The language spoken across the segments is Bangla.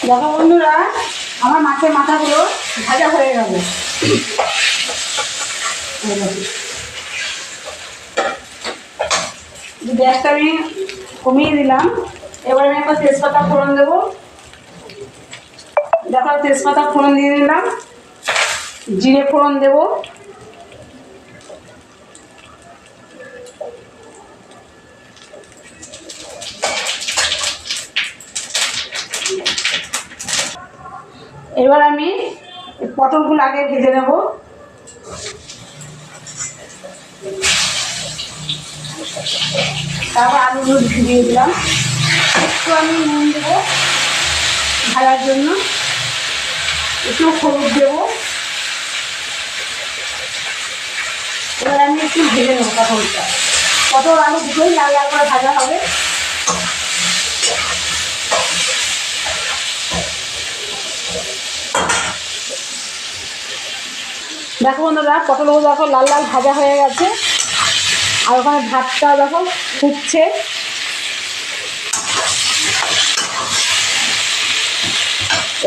দেখো বন্ধুরা, আমার মাছের মাথাগুলো ভাজা হয়ে গেল। গ্যাসটা আমি কমিয়ে দিলাম। এবার আমি একটা তেজপাতা ফোড়ন দেবো। দেখো তেজপাতা ফোড়ন দিয়ে দিলাম, জিরে ফোড়ন দেবো, এবার আমি পটলগুলো আগে ভেজে নেব। তারপর আলুগুলো দিয়ে দিলাম। একটু আমি নুন দেবো ভাজার জন্য, একটু হলুদ দেবো। এবার আমি একটু ভেজে নেবো পটলটা। পটল আলু দুটোই লাল লাল করে ভাজা হবে। দেখো বন্ধুরা, পটলগুলো দেখো লাল লাল ভাজা হয়ে গেছে। আর ওখানে ভাতটা দেখো ফুটছে।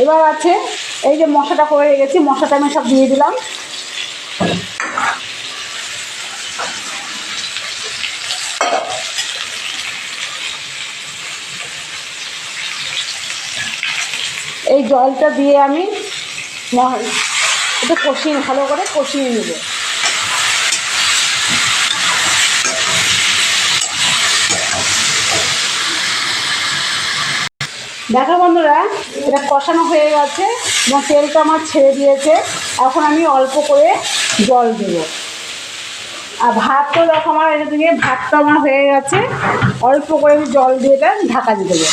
এবার আছে এই যে মশলাটা করে রেখেছি, মশলাটা আমি সব দিয়ে দিলাম। এই জলটা দিয়ে আমি একটু কষিয়ে ভালো করে কষিয়ে নেব। দেখো বন্ধুরা, এটা কষানো হয়ে গেছে এবং তেলটা আমার ছেড়ে দিয়েছে। এখন আমি অল্প করে জল দেব। আর ভাতটা দেখো আমার এদিকে ভাতটা আমার হয়ে গেছে। অল্প করে আমি জল দিয়ে এটা ঢাকা দিয়ে দেবো।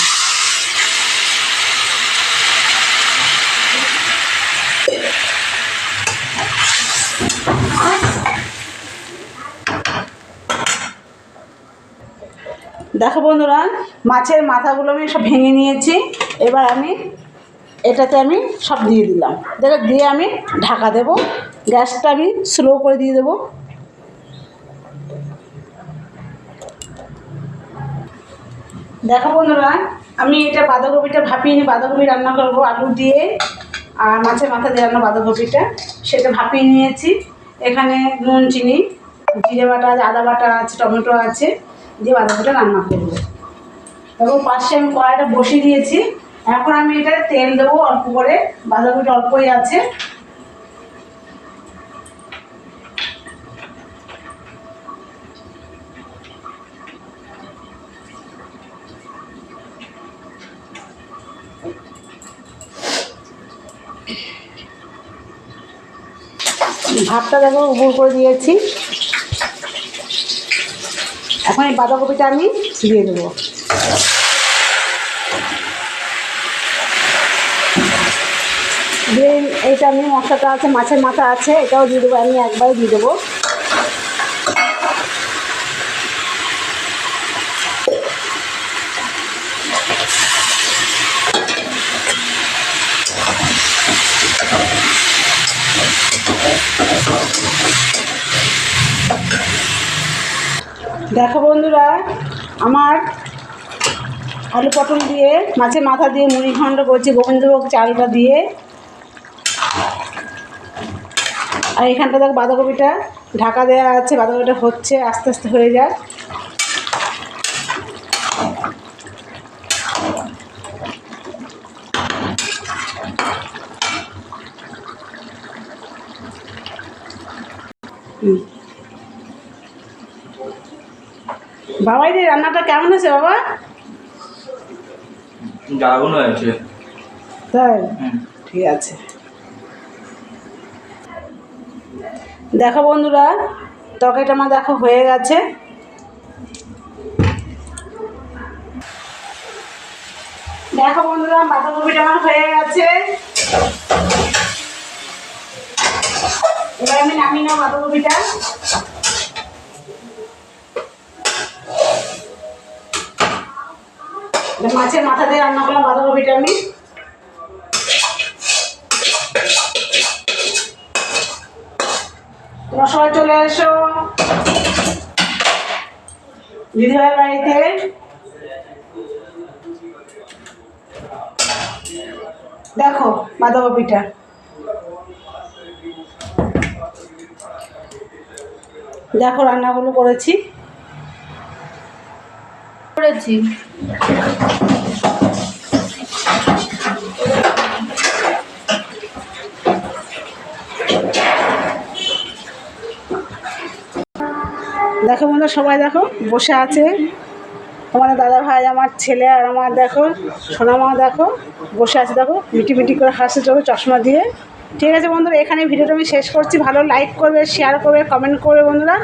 দেখো বন্ধুরা, মাছের মাথাগুলো আমি সব ভেঙে নিয়েছি। এবার আমি এটাতে আমি সব দিয়ে দিলাম। দেখো দিয়ে আমি ঢাকা দেব। গ্যাসটা আমি স্লো করে দিয়ে দেবো। দেখো বন্ধুরা, আমি এটা বাঁধাকপিটা ভাপিয়ে নিয়ে বাঁধাকপি রান্না করবো আলু দিয়ে আর মাছের মাথা দিয়ে রান্না বাঁধাকপিটা, সেটা ভাপিয়ে নিয়েছি। এখানে নুন চিনি জিরে বাটা আছে, আদা বাটা আছে, টমেটো আছে, দিয়ে বাঁধাকপিটা রান্না করবো। এবং পাশে আমি কড়াইটা বসিয়ে দিয়েছি। এখন আমি এটা তেল দেবো অল্প করে, বাঁধাকপিটা অল্পই আছে। ভাতটা দেখো উপর করে দিয়েছি। এখন এই বাঁধাকপিটা আমি দিয়ে দেবো। দিয়ে এইটা আমি মশলাটা আছে, মাছের মাথা আছে, এটাও দিয়ে দেবো। আমি একবারে দিয়ে দেবো। দেখো বন্ধুরা, আমার আলু পটল দিয়ে মাছের মাথা দিয়ে মুড়ি ঘন্ট করছি গোবিন্দভোগ চালটা দিয়ে। আর এখানটা দেখো বাঁধাকপিটা ঢাকা দেওয়া আছে, বাঁধাকপিটা হচ্ছে, আস্তে আস্তে হয়ে যায়। বাবাই রে, রান্নাটা কেমন আছে বাবা? দারুণ হয়েছে। তাই? ঠিক আছে। দেখো বন্ধুরা, তরকারিটা আমার দেখো হয়ে গেছে। দেখো বন্ধুরা, বাঁধাকপিটা আমার হয়ে গেছে। এবার আমি নামিয়ে নেব বাঁধাকপিটা। মাছের মাথা দিয়ে রান্না করলাম বাঁধাকপিটা আমি। তোমরা সবাই চলে এসো দিদিভাইয়ের বাড়িতে। দেখো বাঁধাকপিটা, দেখো রান্নাগুলো করেছি। দেখো বন্ধুরা, সবাই দেখো বসে আছে, তোমাদের দাদা ভাই, আমার ছেলে আর আমার দেখো সোনা মা দেখো বসে আছে, দেখো মিটি মিটি করে হাসছে, চোখে চশমা দিয়ে। ঠিক আছে বন্ধুরা, এখানে ভিডিওটা আমি শেষ করছি। ভালো লাইক করবে, শেয়ার করবে, কমেন্ট করবে বন্ধুরা,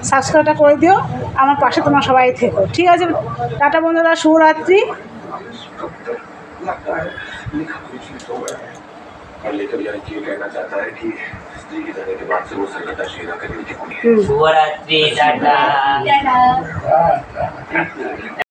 সাবস্ক্রাইবটা করে দিও, আমার পাশে তোমরা সবাই থেকো। ঠিক আছে, টাটা বন্ধুরা, শুভরাত্রি। शुभरात्रि टाटा।